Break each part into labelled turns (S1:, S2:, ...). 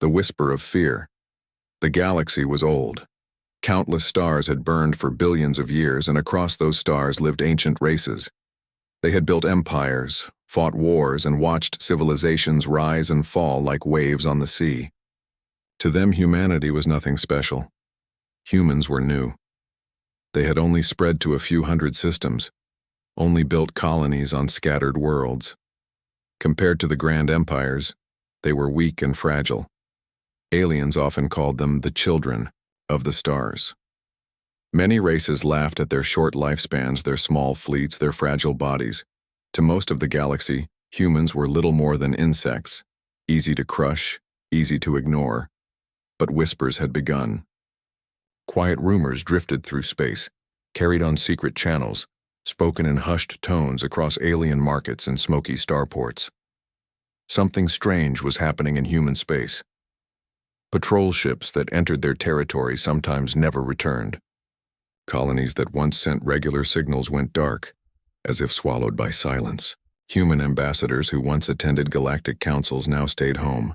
S1: the whisper of fear. The galaxy was old. Countless stars had burned for billions of years, and across those stars lived ancient races. They had built empires, fought wars, and watched civilizations rise and fall like waves on the sea. To them, humanity was nothing special. Humans were new. They had only spread to a few hundred systems, only built colonies on scattered worlds. Compared to the grand empires, they were weak and fragile. Aliens often called them the children of the stars. Many races laughed at their short lifespans, their small fleets, their fragile bodies. To most of the galaxy, humans were little more than insects, easy to crush, easy to ignore. But whispers had begun. Quiet rumors drifted through space, carried on secret channels, spoken in hushed tones across alien markets and smoky starports. Something strange was happening in human space. Patrol ships that entered their territory sometimes never returned. Colonies that once sent regular signals went dark, as if swallowed by silence. Human ambassadors who once attended galactic councils now stayed home,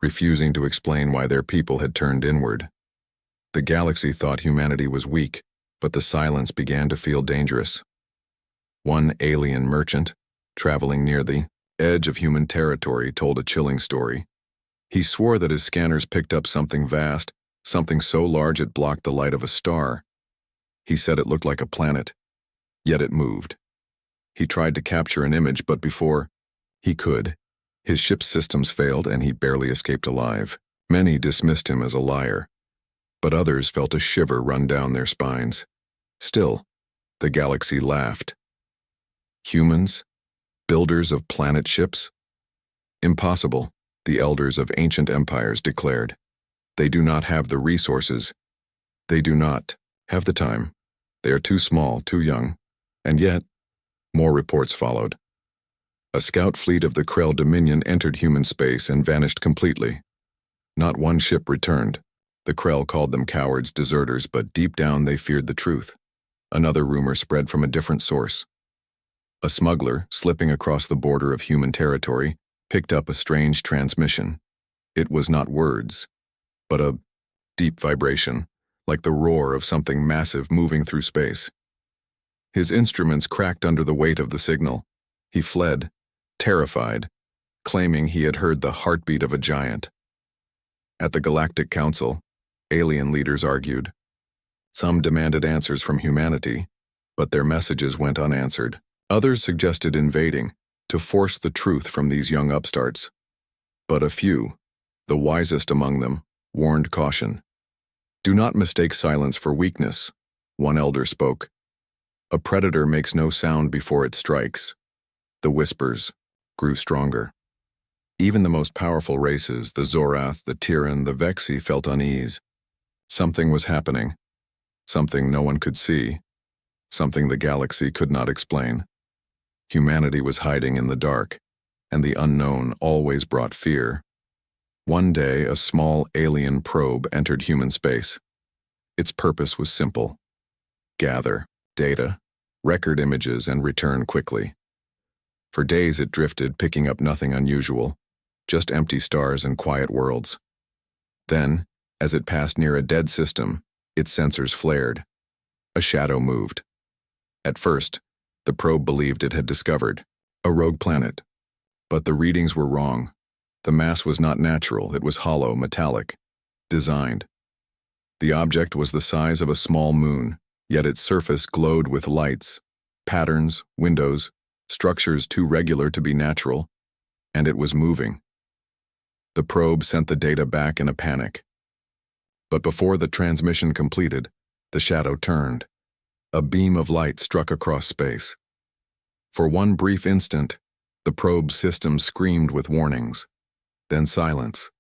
S1: refusing to explain why their people had turned inward. The galaxy thought humanity was weak, but the silence began to feel dangerous. One alien merchant, traveling near the edge of human territory, told a chilling story. He swore that his scanners picked up something vast, something so large it blocked the light of a star. He said it looked like a planet, yet it moved. He tried to capture an image, but before he could, his ship's systems failed and he barely escaped alive. Many dismissed him as a liar, but others felt a shiver run down their spines. Still, the galaxy laughed. Humans? Builders of planet ships? Impossible, the elders of ancient empires declared. They do not have the resources. They do not have the time. They are too small, too young. And yet, more reports followed. A scout fleet of the Krell Dominion entered human space and vanished completely. Not one ship returned. The Krell called them cowards, deserters, but deep down they feared the truth. Another rumor spread from a different source. A smuggler, slipping across the border of human territory, picked up a strange transmission. It was not words, but a deep vibration, like the roar of something massive moving through space. His instruments cracked under the weight of the signal. He fled, terrified, claiming he had heard the heartbeat of a giant. At the Galactic Council, alien leaders argued. Some demanded answers from humanity, but their messages went unanswered. Others suggested invading, to force the truth from these young upstarts. But a few, the wisest among them, warned caution. Do not mistake silence for weakness, one elder spoke. A predator makes no sound before it strikes. The whispers grew stronger. Even the most powerful races, the Zorath, the Tyran, the Vexi, felt unease. Something was happening. Something no one could see. Something the galaxy could not explain. Humanity was hiding in the dark, and the unknown always brought fear. One day, a small alien probe entered human space. Its purpose was simple: gather data, record images, and return quickly. For days it drifted, picking up nothing unusual, just empty stars and quiet worlds. Then, as it passed near a dead system, its sensors flared. A shadow moved. At first, the probe believed it had discovered a rogue planet. But the readings were wrong. The mass was not natural, it was hollow, metallic, designed. The object was the size of a small moon, yet its surface glowed with lights, patterns, windows, structures too regular to be natural, and it was moving. The probe sent the data back in a panic. But before the transmission completed, the shadow turned. A beam of light struck across space. For one brief instant, the probe's system screamed with warnings. Then silence.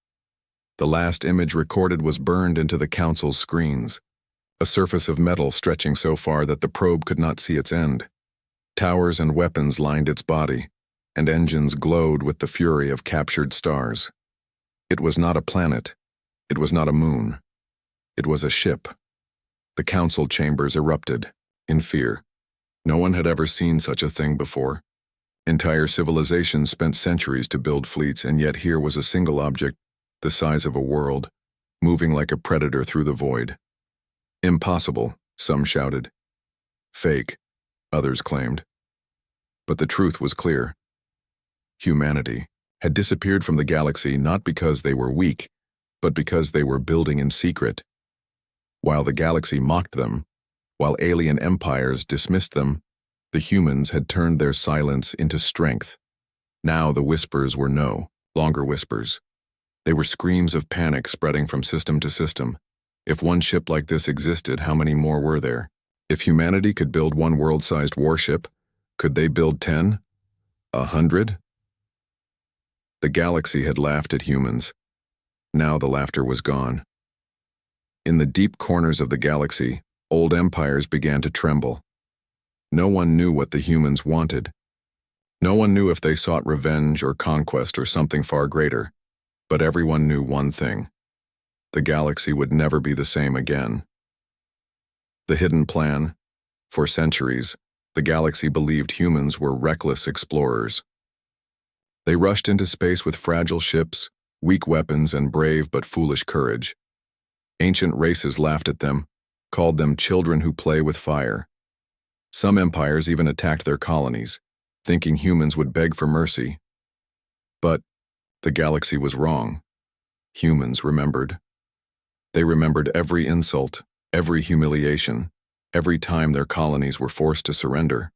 S1: The last image recorded was burned into the council's screens, a surface of metal stretching so far that the probe could not see its end. Towers and weapons lined its body, and engines glowed with the fury of captured stars. It was not a planet. It was not a moon. It was a ship. The council chambers erupted, in fear. No one had ever seen such a thing before. Entire civilizations spent centuries to build fleets, and yet here was a single object the size of a world, moving like a predator through the void. Impossible, some shouted. Fake, others claimed. But the truth was clear. Humanity had disappeared from the galaxy not because they were weak, but because they were building in secret. While the galaxy mocked them, while alien empires dismissed them, the humans had turned their silence into strength. Now the whispers were no longer whispers. They were screams of panic spreading from system to system. If one ship like this existed, how many more were there? If humanity could build one world-sized warship, could they build 10? 100? The galaxy had laughed at humans. Now the laughter was gone. In the deep corners of the galaxy, old empires began to tremble. No one knew what the humans wanted. No one knew if they sought revenge or conquest or something far greater. But everyone knew one thing. The galaxy would never be the same again. The hidden plan. For centuries, the galaxy believed humans were reckless explorers. They rushed into space with fragile ships, weak weapons, and brave but foolish courage. Ancient races laughed at them, called them children who play with fire. Some empires even attacked their colonies, thinking humans would beg for mercy. But the galaxy was wrong. Humans remembered. They remembered every insult, every humiliation, every time their colonies were forced to surrender.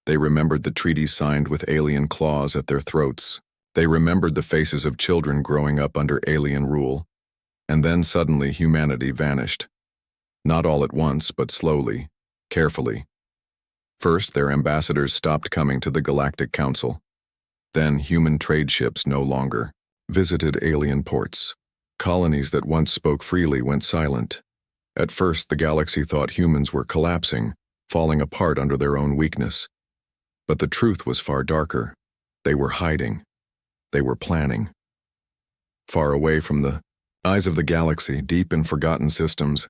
S1: They remembered the treaties signed with alien claws at their throats. They remembered the faces of children growing up under alien rule. And then suddenly humanity vanished. Not all at once, but slowly, carefully. First, their ambassadors stopped coming to the Galactic Council. Then human trade ships no longer visited alien ports. Colonies that once spoke freely went silent. At first, the galaxy thought humans were collapsing, falling apart under their own weakness. But the truth was far darker. They were hiding. They were planning. Far away from the eyes of the galaxy, deep in forgotten systems,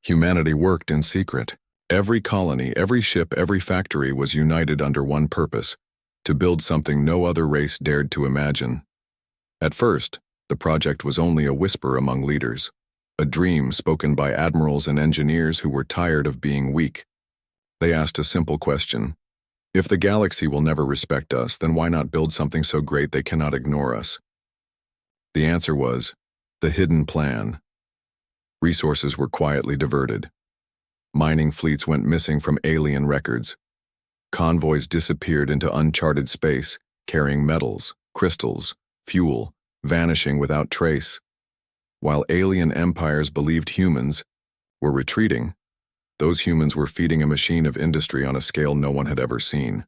S1: humanity worked in secret. Every colony, every ship, every factory was united under one purpose: to build something no other race dared to imagine. At first, the project was only a whisper among leaders, a dream spoken by admirals and engineers who were tired of being weak. They asked a simple question: if the galaxy will never respect us, then why not build something so great they cannot ignore us? The answer was the hidden plan. Resources were quietly diverted. Mining fleets went missing from alien records. Convoys disappeared into uncharted space, carrying metals, crystals, fuel, vanishing without trace. While alien empires believed humans were retreating, those humans were feeding a machine of industry on a scale no one had ever seen.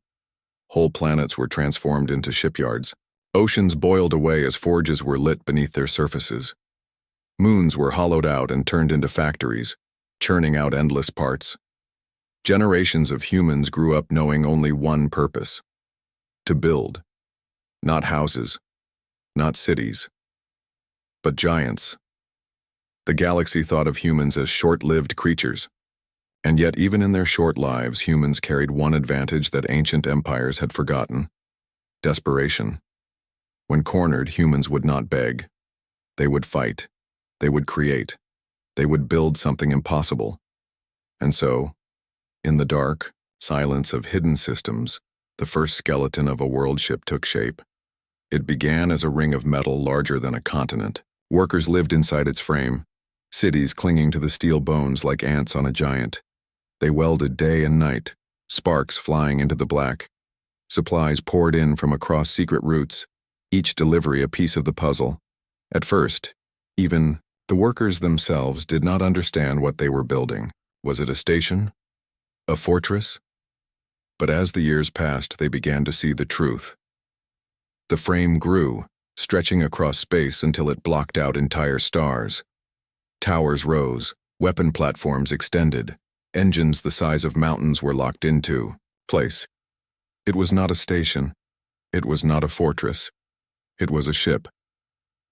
S1: Whole planets were transformed into shipyards. Oceans boiled away as forges were lit beneath their surfaces. Moons were hollowed out and turned into factories, churning out endless parts. Generations of humans grew up knowing only one purpose: to build. Not houses, not cities, but giants. The galaxy thought of humans as short-lived creatures. And yet even in their short lives, humans carried one advantage that ancient empires had forgotten: desperation. When cornered, humans would not beg. They would fight. They would create. They would build something impossible. And so, in the dark silence of hidden systems, the first skeleton of a world ship took shape. It began as a ring of metal larger than a continent. Workers lived inside its frame, cities clinging to the steel bones like ants on a giant. They welded day and night, sparks flying into the black. Supplies poured in from across secret routes, each delivery a piece of the puzzle. At first, even the workers themselves did not understand what they were building. Was it a station? A fortress? But as the years passed, they began to see the truth. The frame grew, stretching across space until it blocked out entire stars. Towers rose, weapon platforms extended, engines the size of mountains were locked into place. It was not a station. It was not a fortress. It was a ship.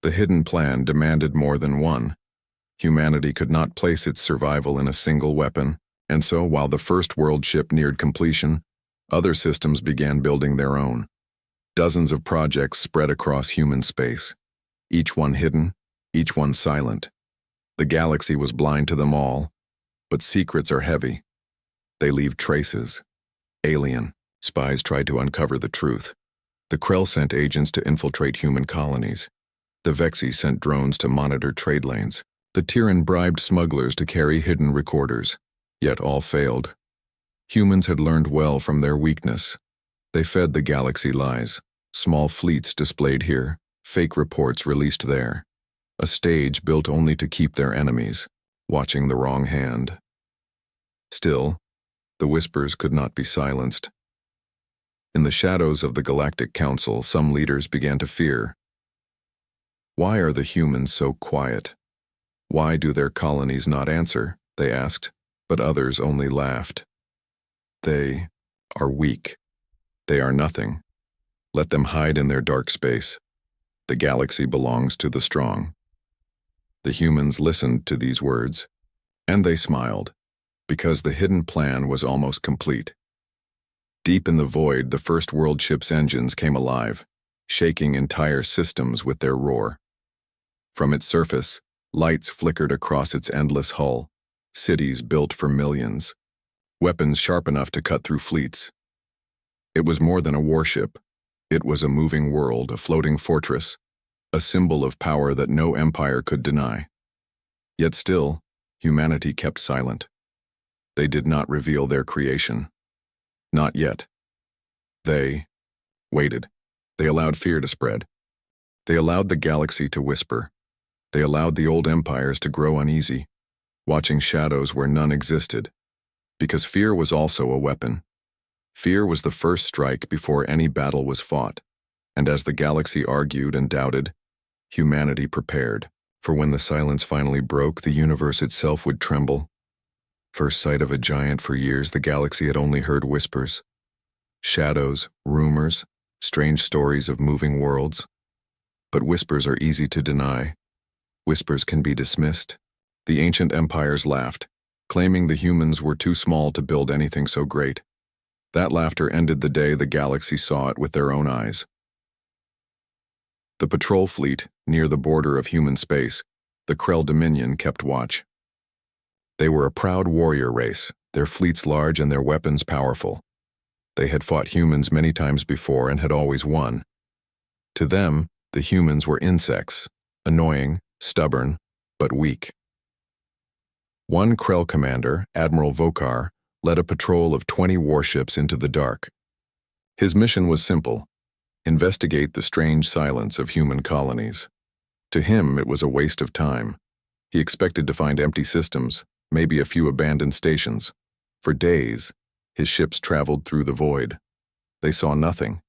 S1: The hidden plan demanded more than one. Humanity could not place its survival in a single weapon, and so while the first world ship neared completion, other systems began building their own. Dozens of projects spread across human space. Each one hidden, each one silent. The galaxy was blind to them all, but secrets are heavy. They leave traces. Alien. Spies tried to uncover the truth. The Krell sent agents to infiltrate human colonies. The Vexi sent drones to monitor trade lanes. The Tyran bribed smugglers to carry hidden recorders. Yet all failed. Humans had learned well from their weakness. They fed the galaxy lies. Small fleets displayed here, fake reports released there. A stage built only to keep their enemies, watching the wrong hand. Still, the whispers could not be silenced. In the shadows of the Galactic Council, some leaders began to fear. Why are the humans so quiet? Why do their colonies not answer? They asked, but others only laughed. They are weak. They are nothing. Let them hide in their dark space. The galaxy belongs to the strong. The humans listened to these words, and they smiled, because the hidden plan was almost complete. Deep in the void, the first world ship's engines came alive, shaking entire systems with their roar. From its surface, lights flickered across its endless hull, cities built for millions, weapons sharp enough to cut through fleets. It was more than a warship. It was a moving world, a floating fortress, a symbol of power that no empire could deny. Yet still, humanity kept silent. They did not reveal their creation. Not yet. They waited. They allowed fear to spread. They allowed the galaxy to whisper. They allowed the old empires to grow uneasy, watching shadows where none existed. Because fear was also a weapon. Fear was the first strike before any battle was fought, and as the galaxy argued and doubted, humanity prepared. For when the silence finally broke, the universe itself would tremble. First sight of a giant. For years, the galaxy had only heard whispers. Shadows, rumors, strange stories of moving worlds. But whispers are easy to deny. Whispers can be dismissed. The ancient empires laughed, claiming the humans were too small to build anything so great. That laughter ended the day the galaxy saw it with their own eyes. The patrol fleet, near the border of human space, the Krell Dominion, kept watch. They were a proud warrior race, their fleets large and their weapons powerful. They had fought humans many times before and had always won. To them, the humans were insects, annoying, stubborn, but weak. One Krell commander, Admiral Vokar, led a patrol of 20 warships into the dark. His mission was simple: investigate the strange silence of human colonies. To him, it was a waste of time. He expected to find empty systems, maybe a few abandoned stations. For days, his ships traveled through the void. They saw nothing.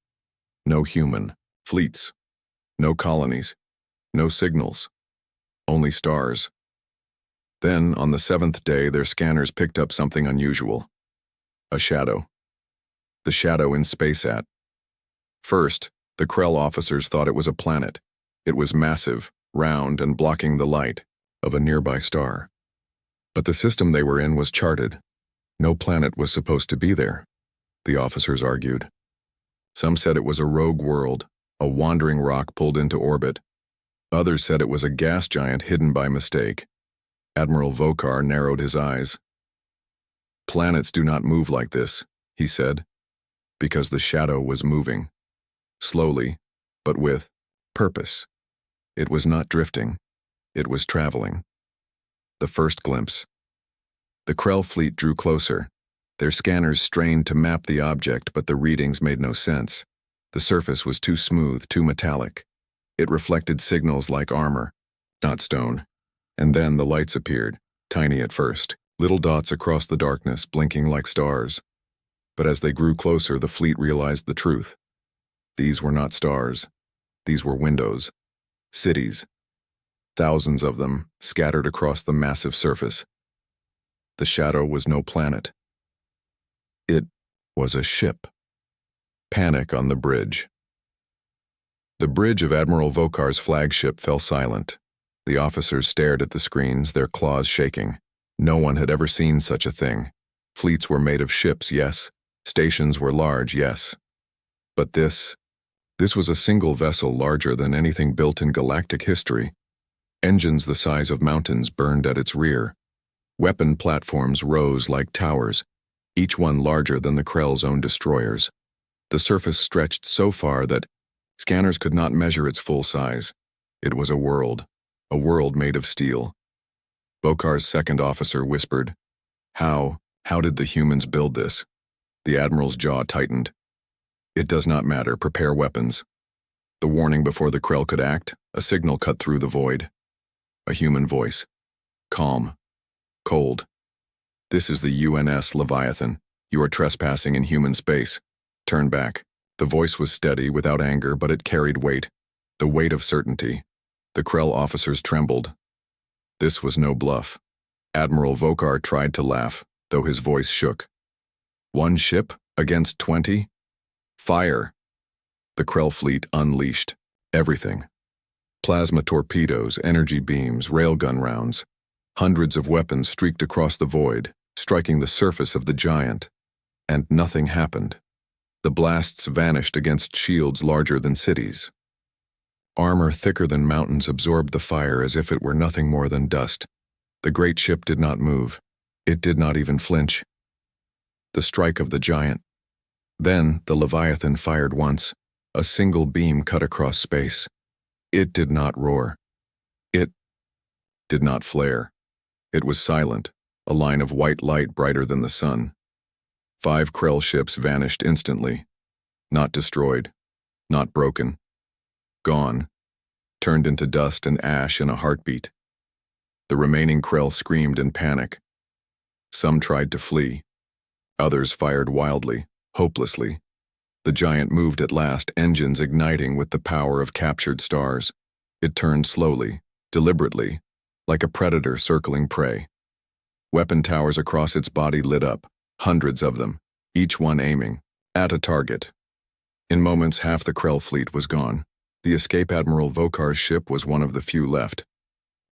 S1: No human fleets. No colonies. No signals. Only stars. Then, on the 7th day, their scanners picked up something unusual. A shadow. The shadow in Spacesat. First, the Krell officers thought it was a planet. It was massive, round, and blocking the light of a nearby star. But the system they were in was charted. No planet was supposed to be there, the officers argued. Some said it was a rogue world, a wandering rock pulled into orbit. Others said it was a gas giant hidden by mistake. Admiral Vokar narrowed his eyes. Planets do not move like this, he said, because the shadow was moving. Slowly, but with purpose. It was not drifting. It was traveling. The first glimpse. The Krell fleet drew closer. Their scanners strained to map the object, but the readings made no sense. The surface was too smooth, too metallic. It reflected signals like armor, not stone. And then the lights appeared, tiny at first, little dots across the darkness, blinking like stars. But as they grew closer, the fleet realized the truth. These were not stars. These were windows. Cities. Thousands of them, scattered across the massive surface. The shadow was no planet. It was a ship. Panic on the bridge. The bridge of Admiral Vokar's flagship fell silent. The officers stared at the screens, their claws shaking. No one had ever seen such a thing. Fleets were made of ships, yes. Stations were large, yes. But this This was a single vessel larger than anything built in galactic history. Engines the size of mountains burned at its rear. Weapon platforms rose like towers, each one larger than the Krell's own destroyers. The surface stretched so far that scanners could not measure its full size. It was a world made of steel. Vokar's second officer whispered, How did the humans build this? The admiral's jaw tightened. It does not matter, prepare weapons. The warning before the Krell could act, a signal cut through the void. A human voice. Calm. Cold. This is the UNS Leviathan. You are trespassing in human space. Turn back. The voice was steady, without anger, but it carried weight. The weight of certainty. The Krell officers trembled. This was no bluff. Admiral Vokar tried to laugh, though his voice shook. 1 ship against 20? Fire! The Krell fleet unleashed. Everything. Plasma torpedoes, energy beams, railgun rounds. Hundreds of weapons streaked across the void, striking the surface of the giant. And nothing happened. The blasts vanished against shields larger than cities. Armor thicker than mountains absorbed the fire as if it were nothing more than dust. The great ship did not move. It did not even flinch. The strike of the giant. Then the Leviathan fired once. A single beam cut across space. It did not roar. It did not flare. It was silent, a line of white light brighter than the sun. 5 Krell ships vanished instantly. Not destroyed. Not broken. Gone. Turned into dust and ash in a heartbeat. The remaining Krell screamed in panic. Some tried to flee. Others fired wildly, hopelessly. The giant moved at last, engines igniting with the power of captured stars. It turned slowly, deliberately, like a predator circling prey. Weapon towers across its body lit up, hundreds of them, each one aiming at a target. In moments, half the Krell fleet was gone. The escape Admiral Vokar's ship was one of the few left.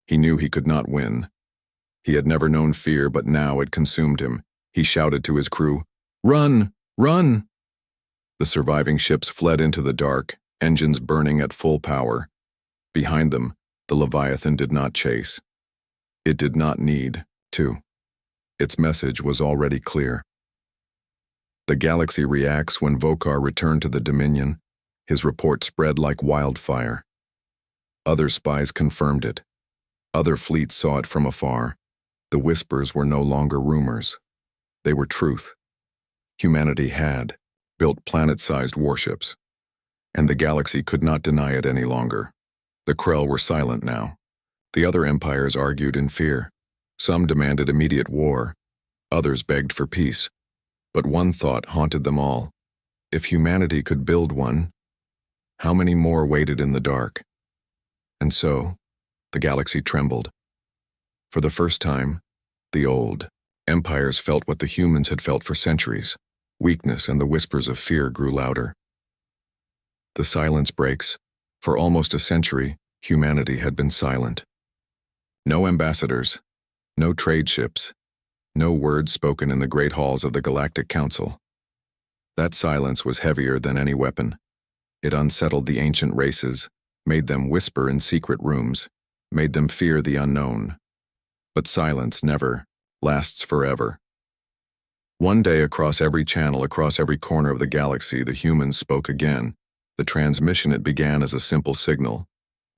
S1: He knew he could not win. He had never known fear, but now it consumed him. He shouted to his crew, "Run! Run!" The surviving ships fled into the dark, engines burning at full power. Behind them, the Leviathan did not chase. It did not need to. Its message was already clear. The galaxy reacts when Vokar returned to the Dominion. His report spread like wildfire. Other spies confirmed it. Other fleets saw it from afar. The whispers were no longer rumors. They were truth. Humanity had built planet-sized warships, and the galaxy could not deny it any longer. The Krell were silent now. The other empires argued in fear. Some demanded immediate war. Others begged for peace. But one thought haunted them all. If humanity could build one, how many more waited in the dark? And so, the galaxy trembled. For the first time, the old empires felt what the humans had felt for centuries. Weakness and the whispers of fear grew louder. The silence breaks. For almost a century, humanity had been silent. No ambassadors, no trade ships, no words spoken in the great halls of the Galactic Council. That silence was heavier than any weapon. It unsettled the ancient races, made them whisper in secret rooms, made them fear the unknown. But silence never lasts forever. One day, across every channel, across every corner of the galaxy, the humans spoke again. The transmission it began as a simple signal.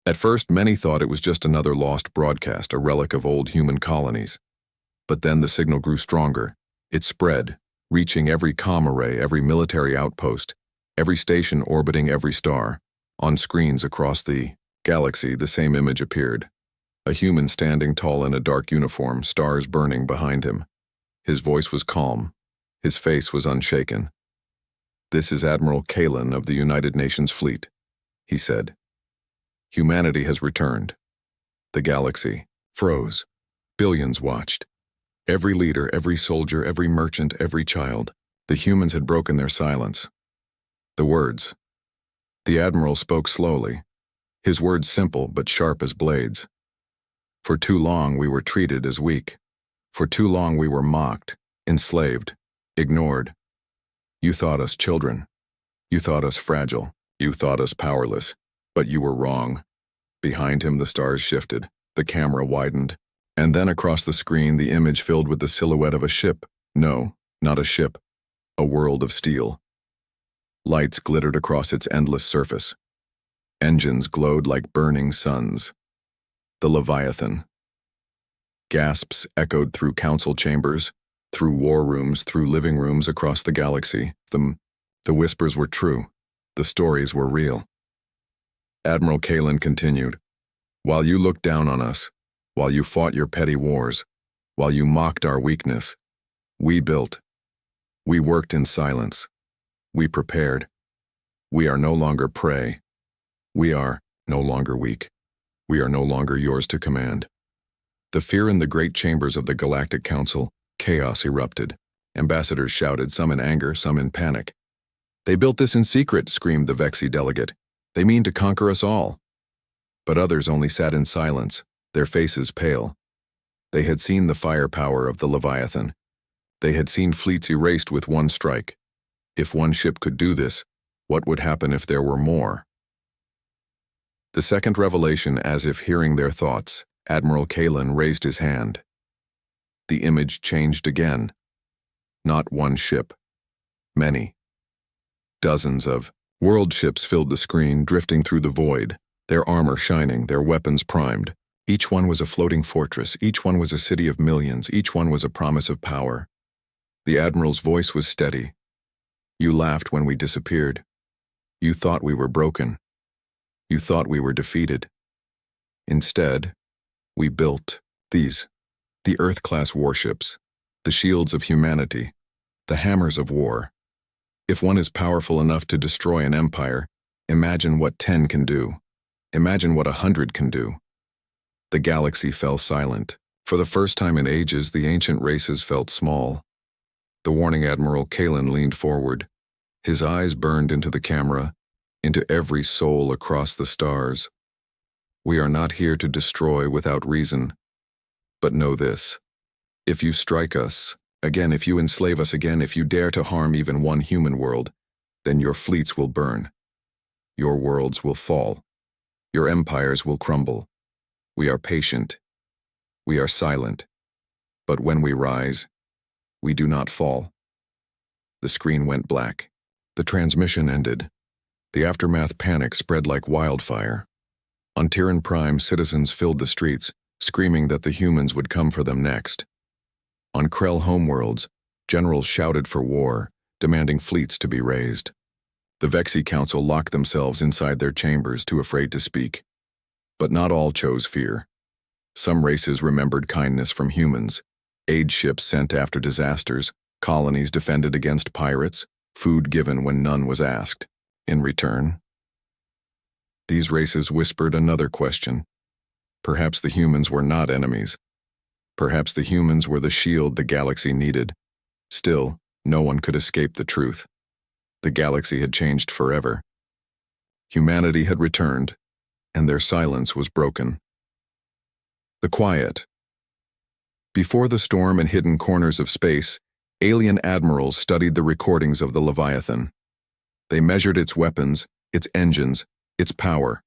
S1: At first, many thought it was just another lost broadcast, a relic of old human colonies. But then the signal grew stronger. It spread, reaching every comm array, every military outpost, every station orbiting every star. On screens across the galaxy, the same image appeared. A human standing tall in a dark uniform, stars burning behind him. His voice was calm. His face was unshaken. "This is Admiral Kalen of the United Nations Fleet," he said. "Humanity has returned." The galaxy froze. Billions watched. Every leader, every soldier, every merchant, every child. The humans had broken their silence. The words. The Admiral spoke slowly. His words simple but sharp as blades. "For too long we were treated as weak. For too long we were mocked, enslaved, ignored. You thought us children. You thought us fragile. You thought us powerless, but you were wrong. Behind him, the stars shifted, the camera widened, and then across the screen, the image filled with the silhouette of a ship. No, not a ship, a world of steel. Lights glittered across its endless surface. Engines glowed like burning suns. The Leviathan. Gasps echoed through council chambers, through war rooms, through living rooms across the galaxy. The whispers were true. The stories were real. Admiral Kalen continued, "While you looked down on us, while you fought your petty wars, while you mocked our weakness, we built. We worked in silence. We prepared. We are no longer prey. We are no longer weak. We are no longer yours to command." The fear in the great chambers of the Galactic Council, chaos erupted. Ambassadors shouted, some in anger, some in panic. "They built this in secret," screamed the Vexi delegate. "They mean to conquer us all." But others only sat in silence, their faces pale. They had seen the firepower of the Leviathan. They had seen fleets erased with one strike. If one ship could do this, what would happen if there were more? The second revelation, as if hearing their thoughts, Admiral Kalen raised his hand. The image changed again. Not one ship. Many. Dozens of world ships filled the screen, drifting through the void, their armor shining, their weapons primed. Each one was a floating fortress, each one was a city of millions, each one was a promise of power. The Admiral's voice was steady. "You laughed when we disappeared. You thought we were broken. You thought we were defeated. Instead, we built these, the Earth-class warships, the shields of humanity, the hammers of war. If one is powerful enough to destroy an empire, imagine what 10 can do. Imagine what 100 can do." The galaxy fell silent. For the first time in ages, the ancient races felt small. The warning Admiral Kalen leaned forward. His eyes burned into the camera, into every soul across the stars. "We are not here to destroy without reason. But know this. If you strike us, again, if you enslave us again, if you dare to harm even one human world, then your fleets will burn. Your worlds will fall. Your empires will crumble. We are patient. We are silent. But when we rise, we do not fall." The screen went black. The transmission ended. The aftermath panic spread like wildfire. On Tyran Prime, citizens filled the streets, screaming that the humans would come for them next. On Krell homeworlds, generals shouted for war, demanding fleets to be raised. The Vexi Council locked themselves inside their chambers, too afraid to speak. But not all chose fear. Some races remembered kindness from humans, aid ships sent after disasters, colonies defended against pirates, food given when none was asked. In return, these races whispered another question. Perhaps the humans were not enemies. Perhaps the humans were the shield the galaxy needed. Still, no one could escape the truth. The galaxy had changed forever. Humanity had returned, and their silence was broken. The quiet. Before the storm and hidden corners of space, alien admirals studied the recordings of the Leviathan. They measured its weapons, its engines, its power.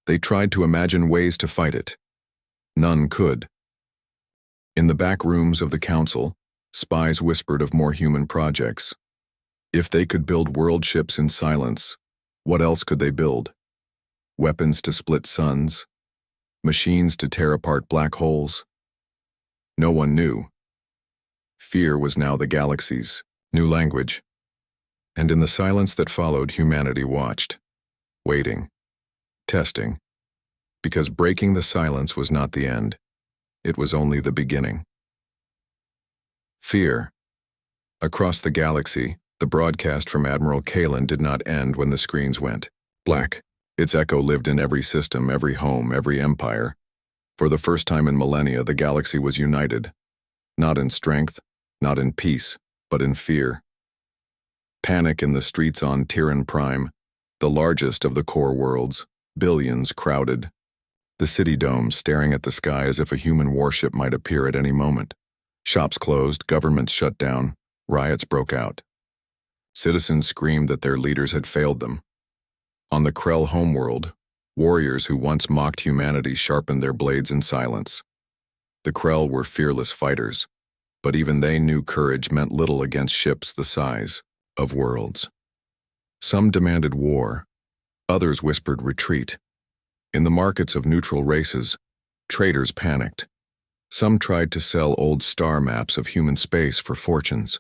S1: They tried to imagine ways to fight it. None could. In the back rooms of the council, spies whispered of more human projects. If they could build world ships in silence, what else could they build? Weapons to split suns? Machines to tear apart black holes? No one knew. Fear was now the galaxy's new language. And in the silence that followed, humanity watched, waiting, testing, because breaking the silence was not the end. It was only the beginning. Fear. Across the galaxy, the broadcast from Admiral Kalen did not end when the screens went black. Its echo lived in every system, every home, every empire. For the first time in millennia, the galaxy was united. Not in strength, not in peace, but in fear. Panic in the streets on Tyran Prime, the largest of the core worlds, billions crowded. The city domes staring at the sky as if a human warship might appear at any moment. Shops closed, governments shut down, riots broke out. Citizens screamed that their leaders had failed them. On the Krell homeworld, warriors who once mocked humanity sharpened their blades in silence. The Krell were fearless fighters, but even they knew courage meant little against ships the size of worlds. Some demanded war, others whispered retreat. In the markets of neutral races, traders panicked. Some tried to sell old star maps of human space for fortunes.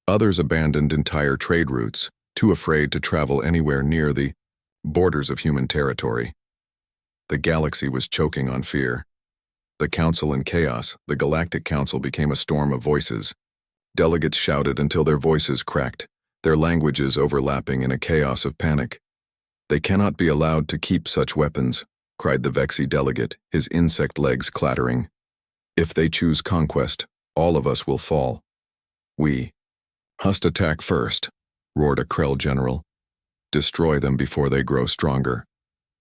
S1: Others abandoned entire trade routes, too afraid to travel anywhere near the borders of human territory. The galaxy was choking on fear. The Council in chaos, the Galactic Council became a storm of voices. Delegates shouted until their voices cracked, their languages overlapping in a chaos of panic. "They cannot be allowed to keep such weapons," cried the Vexi delegate, his insect legs clattering. "If they choose conquest, all of us will fall. We must attack first," roared a Krell general. "Destroy them before they grow stronger."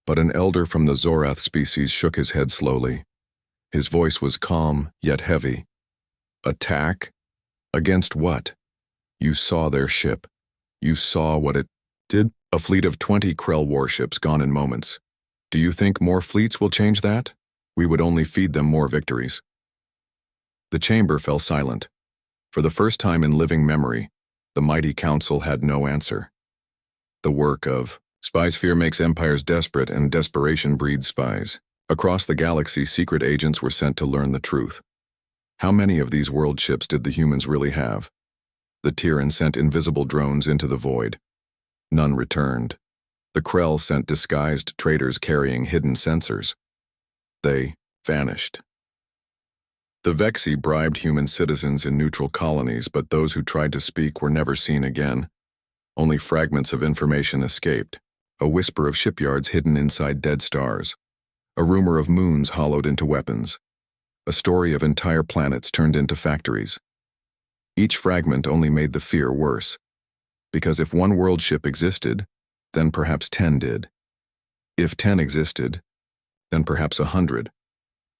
S1: But an elder from the Zorath species shook his head slowly. His voice was calm, yet heavy. "Attack? Against what? You saw their ship. You saw what it did. A fleet of 20 Krell warships gone in moments. Do you think more fleets will change that? We would only feed them more victories." The chamber fell silent. For the first time in living memory, the mighty council had no answer. The work of spies. Fear makes empires desperate, and desperation breeds spies. Across the galaxy, secret agents were sent to learn the truth. How many of these world ships did the humans really have? The Tyran sent invisible drones into the void. None returned. The Krell sent disguised traders carrying hidden sensors. They vanished. The Vexi bribed human citizens in neutral colonies, but those who tried to speak were never seen again. Only fragments of information escaped. A whisper of shipyards hidden inside dead stars. A rumor of moons hollowed into weapons. A story of entire planets turned into factories. Each fragment only made the fear worse. Because if one world ship existed, then perhaps 10 did. If 10 existed, then perhaps 100.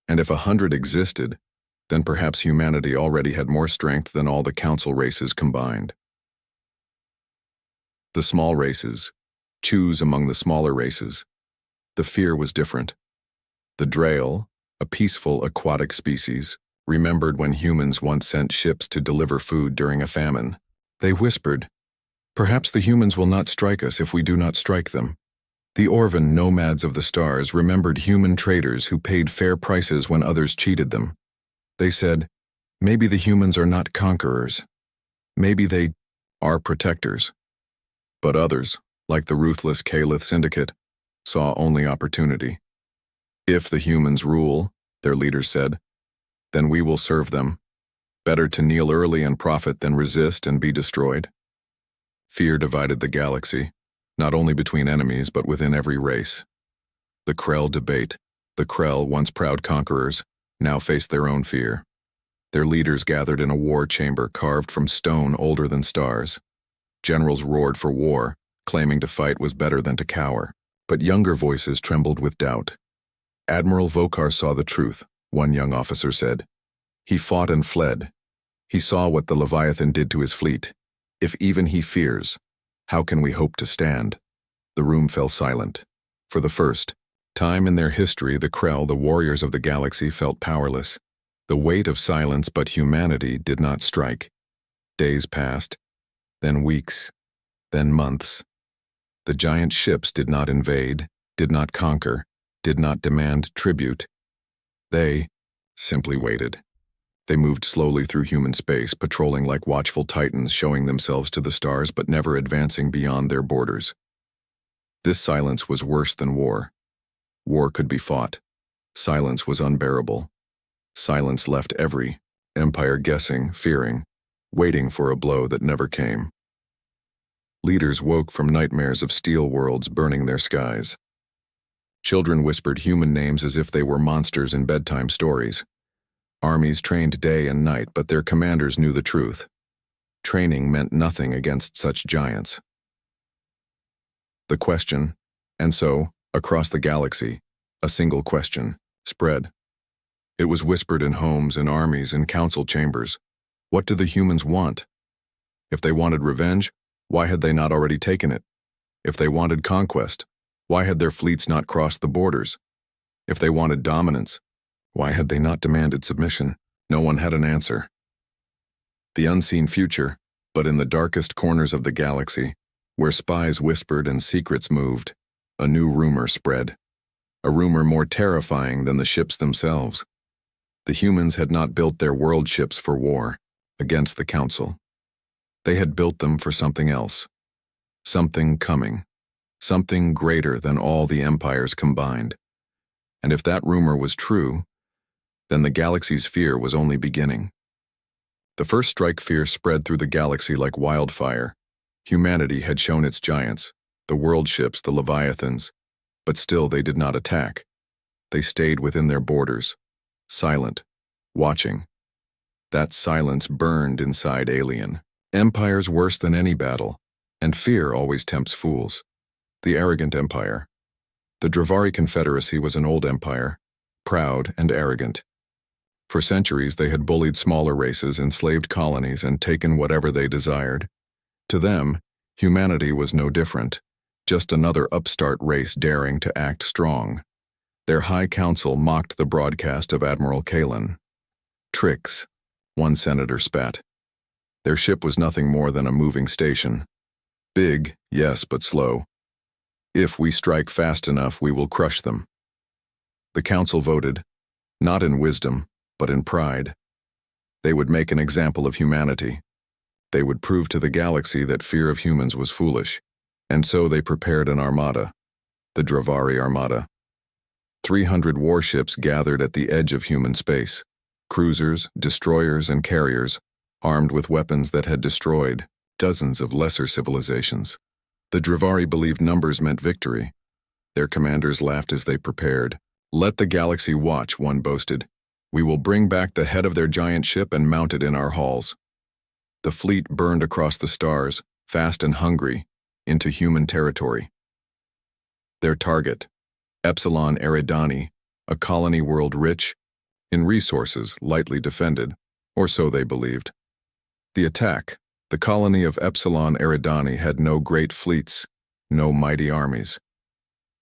S1: And if 100 existed, then perhaps humanity already had more strength than all the council races combined. The small races. Choose among the smaller races. The fear was different. The Drail, a peaceful aquatic species, remembered when humans once sent ships to deliver food during a famine. They whispered, "Perhaps the humans will not strike us if we do not strike them." The Orvan nomads of the stars remembered human traders who paid fair prices when others cheated them. They said, "Maybe the humans are not conquerors. Maybe they are protectors." But others, like the ruthless Kalith Syndicate, saw only opportunity. "If the humans rule," their leaders said, "then we will serve them. Better to kneel early and profit than resist and be destroyed." Fear divided the galaxy, not only between enemies but within every race. The Krell debate. The Krell, once proud conquerors, now faced their own fear. Their leaders gathered in a war chamber carved from stone older than stars. Generals roared for war, claiming to fight was better than to cower, but younger voices trembled with doubt. "Admiral Vokar saw the truth," one young officer said. "He fought and fled. He saw what the Leviathan did to his fleet. If even he fears, how can we hope to stand?" The room fell silent. For the first time in their history, the Krell, the warriors of the galaxy, felt powerless. The weight of silence, but humanity did not strike. Days passed, then weeks, then months. The giant ships did not invade, did not conquer, did not demand tribute. They simply waited. They moved slowly through human space, patrolling like watchful titans, showing themselves to the stars but never advancing beyond their borders. This silence was worse than war. War could be fought. Silence was unbearable. Silence left every empire guessing, fearing, waiting for a blow that never came. Leaders woke from nightmares of steel worlds burning their skies. Children whispered human names as if they were monsters in bedtime stories. Armies trained day and night, but their commanders knew the truth. Training meant nothing against such giants. The question, and so, across the galaxy, a single question, spread. It was whispered in homes, in armies, in council chambers. What do the humans want? If they wanted revenge, why had they not already taken it? If they wanted conquest, Why had their fleets not crossed the borders? If they wanted dominance, why had they not demanded submission? No one had an answer. The unseen future, but in the darkest corners of the galaxy, where spies whispered and secrets moved, a new rumor spread. A rumor more terrifying than the ships themselves. The humans had not built their world ships for war, against the Council. They had built them for something else. Something coming. Something greater than all the empires combined. And if that rumor was true, then the galaxy's fear was only beginning. The first strike fear spread through the galaxy like wildfire. Humanity had shown its giants, the world ships, the Leviathans, but still they did not attack. They stayed within their borders, silent, watching. That silence burned inside Alien. Empire's worse than any battle, and fear always tempts fools. The arrogant empire. The Dravari Confederacy was an old empire, proud and arrogant. For centuries they had bullied smaller races, enslaved colonies, and taken whatever they desired. To them, humanity was no different, just another upstart race daring to act strong. Their High Council mocked the broadcast of Admiral Kalen. Tricks, one senator spat. Their ship was nothing more than a moving station. Big, yes, but slow. If we strike fast enough, we will crush them. The council voted, not in wisdom, but in pride. They would make an example of humanity. They would prove to the galaxy that fear of humans was foolish, and so they prepared an armada, the Dravari Armada. 300 warships gathered at the edge of human space, cruisers, destroyers, and carriers, armed with weapons that had destroyed dozens of lesser civilizations. The Dravari believed numbers meant victory. Their commanders laughed as they prepared. "Let the galaxy watch," one boasted. "We will bring back the head of their giant ship and mount it in our halls." The fleet burned across the stars, fast and hungry, into human territory. Their target, Epsilon Eridani, a colony world rich in resources, lightly defended, or so they believed. The attack, the colony of Epsilon Eridani, had no great fleets, no mighty armies.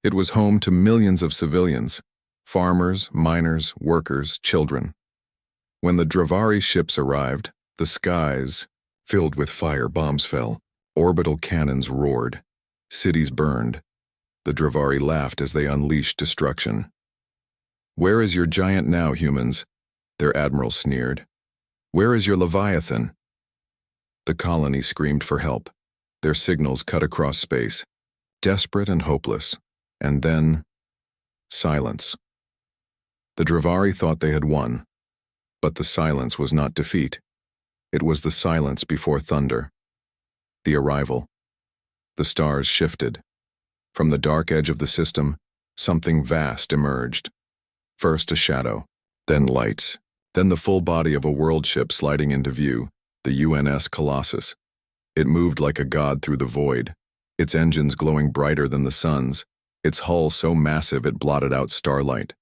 S1: It was home to millions of civilians, farmers, miners, workers, children. When the Dravari ships arrived, the skies, filled with fire, bombs fell, orbital cannons roared, cities burned. The Dravari laughed as they unleashed destruction. "Where is your giant now, humans?" their admiral sneered. "Where is your Leviathan?" The colony screamed for help, their signals cut across space, desperate and hopeless, and then silence. The Dravari thought they had won, but the silence was not defeat. It was the silence before thunder. The arrival. The stars shifted. From the dark edge of the system, something vast emerged. First a shadow, then lights, then the full body of a world ship sliding into view, the UNS Colossus. It moved like a god through the void, its engines glowing brighter than the sun's, its hull so massive it blotted out starlight.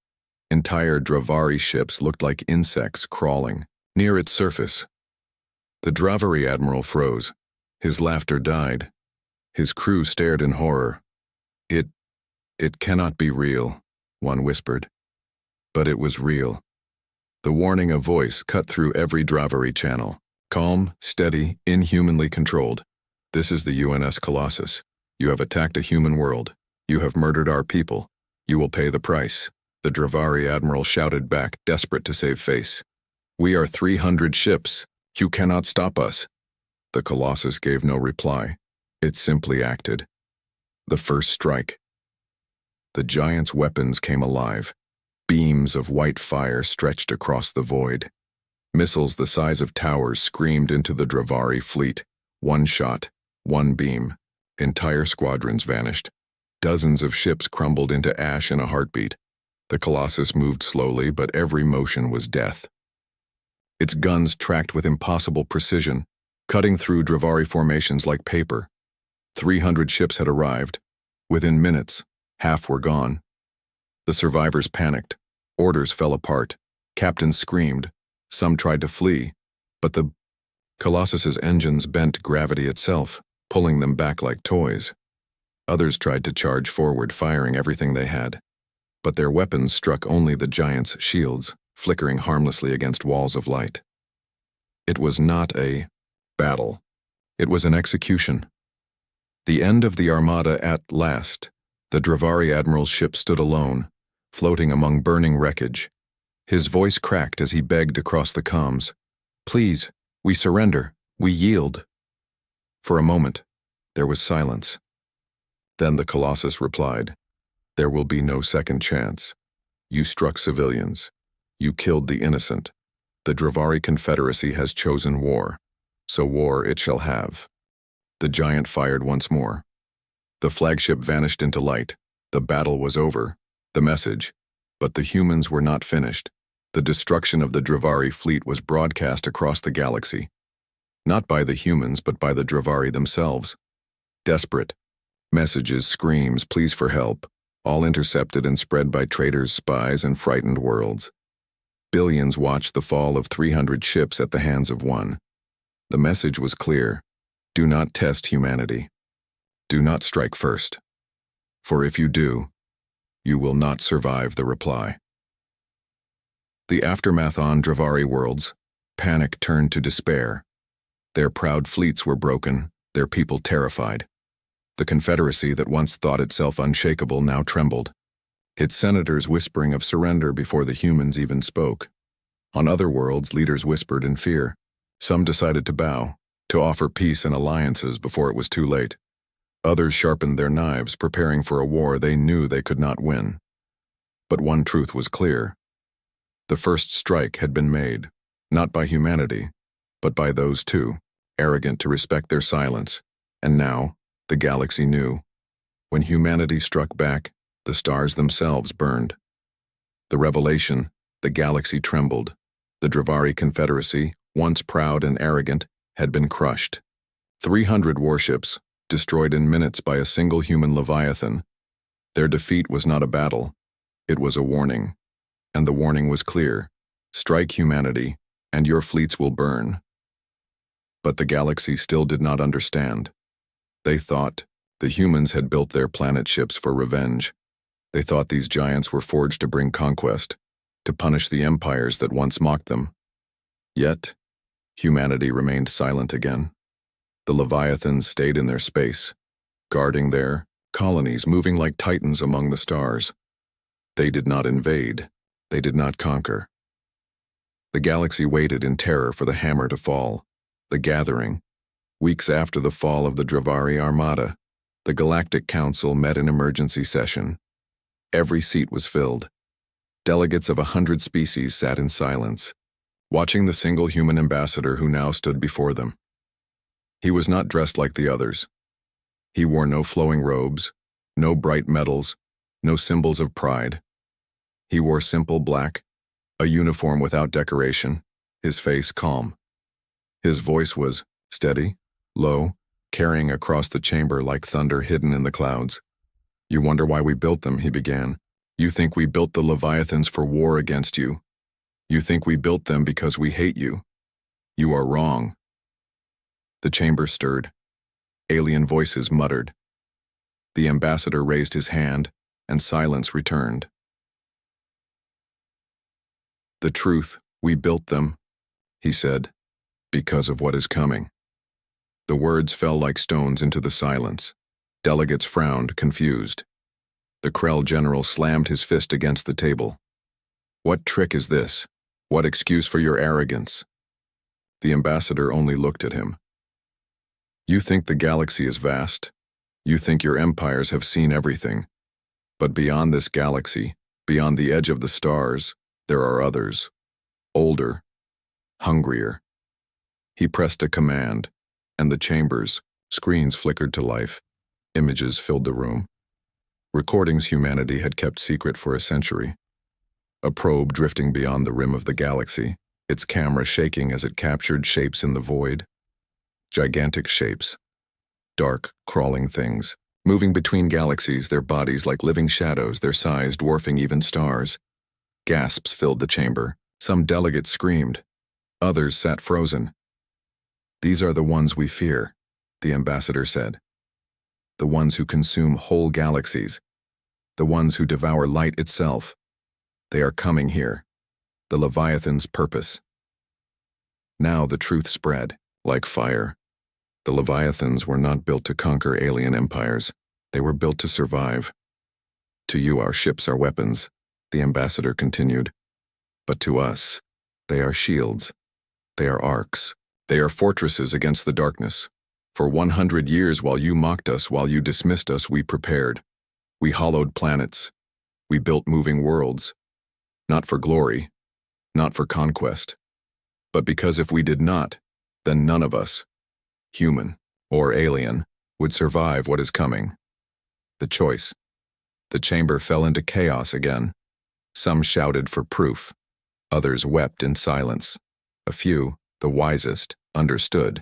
S1: Entire Dravari ships looked like insects crawling near its surface. The Dravari admiral froze. His laughter died. His crew stared in horror. It cannot be real," one whispered. But it was real. The warning of voice cut through every Dravari channel. Calm, steady, inhumanly controlled. "This is the UNS Colossus. You have attacked a human world. You have murdered our people. You will pay the price." The Dravari admiral shouted back, desperate to save face. "We are 300 ships. You cannot stop us." The Colossus gave no reply. It simply acted. The first strike. The giant's weapons came alive. Beams of white fire stretched across the void. Missiles the size of towers screamed into the Dravari fleet. One shot, one beam. Entire squadrons vanished. Dozens of ships crumbled into ash in a heartbeat. The Colossus moved slowly, but every motion was death. Its guns tracked with impossible precision, cutting through Dravari formations like paper. 300 ships had arrived. Within minutes, half were gone. The survivors panicked. Orders fell apart. Captains screamed. Some tried to flee, but the Colossus's engines bent gravity itself, pulling them back like toys. Others tried to charge forward, firing everything they had. But their weapons struck only the giants' shields, flickering harmlessly against walls of light. It was not a battle. It was an execution. The end of the Armada at last. The Dravari admiral's ship stood alone, floating among burning wreckage. His voice cracked as he begged across the comms. "Please, we surrender. We yield." For a moment, there was silence. Then the Colossus replied, "There will be no second chance. You struck civilians. You killed the innocent. The Dravari Confederacy has chosen war, so war it shall have." The giant fired once more. The flagship vanished into light. The battle was over. The message. But the humans were not finished. The destruction of the Dravari fleet was broadcast across the galaxy. Not by the humans, but by the Dravari themselves. Desperate. Messages, screams, pleas for help, all intercepted and spread by traitors, spies, and frightened worlds. Billions watched the fall of 300 ships at the hands of one. The message was clear. Do not test humanity. Do not strike first. For if you do, you will not survive the reply. The aftermath on Dravari worlds. Panic turned to despair. Their proud fleets were broken, their people terrified. The Confederacy that once thought itself unshakable now trembled, its senators whispering of surrender before the humans even spoke. On other worlds, leaders whispered in fear. Some decided to bow, to offer peace and alliances before it was too late. Others sharpened their knives, preparing for a war they knew they could not win. But one truth was clear. The first strike had been made, not by humanity, but by those two, arrogant to respect their silence. And now, the galaxy knew. When humanity struck back, the stars themselves burned. The revelation, the galaxy trembled. The Dravari Confederacy, once proud and arrogant, had been crushed. 300 warships, destroyed in minutes by a single human Leviathan. Their defeat was not a battle. It was a warning. And the warning was clear. Strike humanity, and your fleets will burn. But the galaxy still did not understand. They thought the humans had built their planet ships for revenge. They thought these giants were forged to bring conquest, to punish the empires that once mocked them. Yet, humanity remained silent again. The Leviathans stayed in their space, guarding their colonies, moving like titans among the stars. They did not invade. They did not conquer. The galaxy waited in terror for the hammer to fall. The gathering. Weeks after the fall of the Dravari Armada, the Galactic Council met in emergency session. Every seat was filled. Delegates of 100 species sat in silence, watching the single human ambassador who now stood before them. He was not dressed like the others. He wore no flowing robes, no bright medals, no symbols of pride. He wore simple black, a uniform without decoration, his face calm. His voice was steady, low, carrying across the chamber like thunder hidden in the clouds. "You wonder why we built them," he began. "You think we built the Leviathans for war against you. You think we built them because we hate you. You are wrong." The chamber stirred. Alien voices muttered. The ambassador raised his hand, and silence returned. "The truth, we built them," he said, "because of what is coming." The words fell like stones into the silence. Delegates frowned, confused. The Krell general slammed his fist against the table. "What trick is this? What excuse for your arrogance?" The ambassador only looked at him. "You think the galaxy is vast. You think your empires have seen everything. But beyond this galaxy, beyond the edge of the stars, there are others. Older. Hungrier." He pressed a command, and the chambers, screens flickered to life. Images filled the room. Recordings humanity had kept secret for a century. A probe drifting beyond the rim of the galaxy, its camera shaking as it captured shapes in the void. Gigantic shapes. Dark, crawling things, moving between galaxies, their bodies like living shadows, their size dwarfing even stars. Gasps filled the chamber. Some delegates screamed. Others sat frozen. "These are the ones we fear," the ambassador said. the ones who consume whole galaxies, the ones who devour light itself. They are coming here, the Leviathan's purpose. Now the truth spread, like fire. The Leviathans were not built to conquer alien empires. They were built to survive. To you, our ships are weapons, the ambassador continued. But to us, they are shields. They are arcs. They are fortresses against the darkness. For 100 years, while you mocked us, while you dismissed us, we prepared. We hollowed planets. We built moving worlds. Not for glory, not for conquest, but because if we did not, then none of us, human or alien, would survive what is coming. The choice. The chamber fell into chaos again. Some shouted for proof. Others wept in silence. A few, the wisest, understood.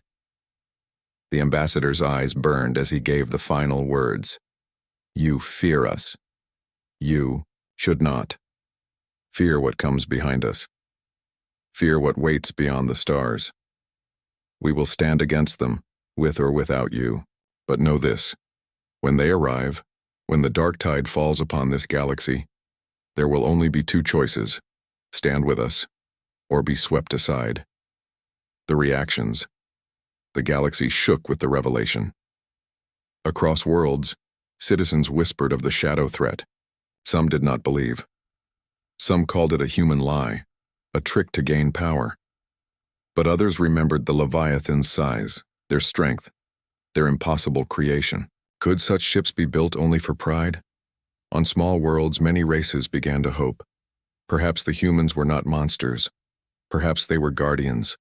S1: The ambassador's eyes burned as he gave the final words. You fear us. You should not. Fear what comes behind us. Fear what waits beyond the stars. We will stand against them, with or without you. But know this, when they arrive, when the dark tide falls upon this galaxy, there will only be two choices, stand with us, or be swept aside. The reactions. The galaxy shook with the revelation. Across worlds, citizens whispered of the shadow threat. Some did not believe. Some called it a human lie, a trick to gain power. But others remembered the Leviathan's size, their strength, their impossible creation. Could such ships be built only for pride? On small worlds, many races began to hope. Perhaps the humans were not monsters. Perhaps they were guardians.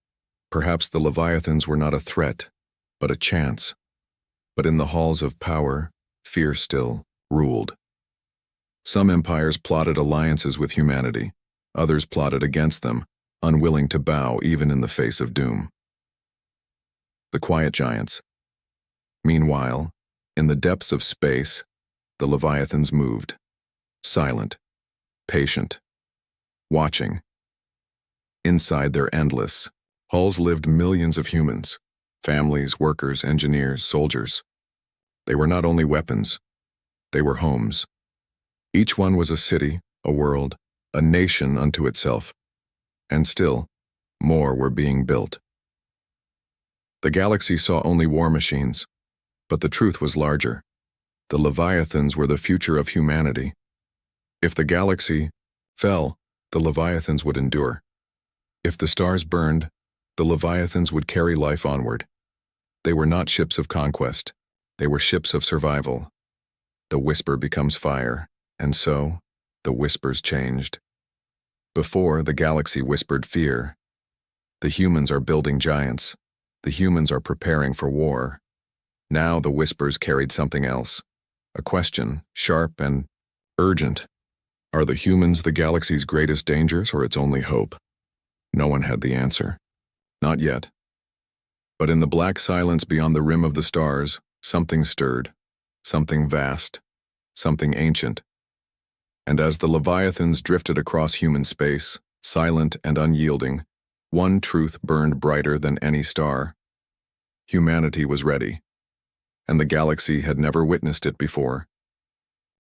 S1: Perhaps the Leviathans were not a threat, but a chance. But in the halls of power, fear still ruled. Some empires plotted alliances with humanity. Others plotted against them, unwilling to bow even in the face of doom. The quiet giants. Meanwhile, in the depths of space, the Leviathans moved, silent, patient, watching. Inside their endless hulls lived millions of humans, families, workers, engineers, soldiers. They were not only weapons, they were homes. Each one was a city, a world, a nation unto itself. And still, more were being built. The galaxy saw only war machines, but the truth was larger. The Leviathans were the future of humanity. If the galaxy fell, the Leviathans would endure. If the stars burned, the Leviathans would carry life onward. They were not ships of conquest. They were ships of survival. The whisper becomes fire, and so, the whispers changed. Before, the galaxy whispered fear. The humans are building giants. The humans are preparing for war. Now the whispers carried something else. A question, sharp and urgent. Are the humans the galaxy's greatest dangers or its only hope? No one had the answer. Not yet. But in the black silence beyond the rim of the stars, something stirred. Something vast. Something ancient. And as the Leviathans drifted across human space, silent and unyielding, one truth burned brighter than any star. Humanity was ready, and the galaxy had never witnessed it before.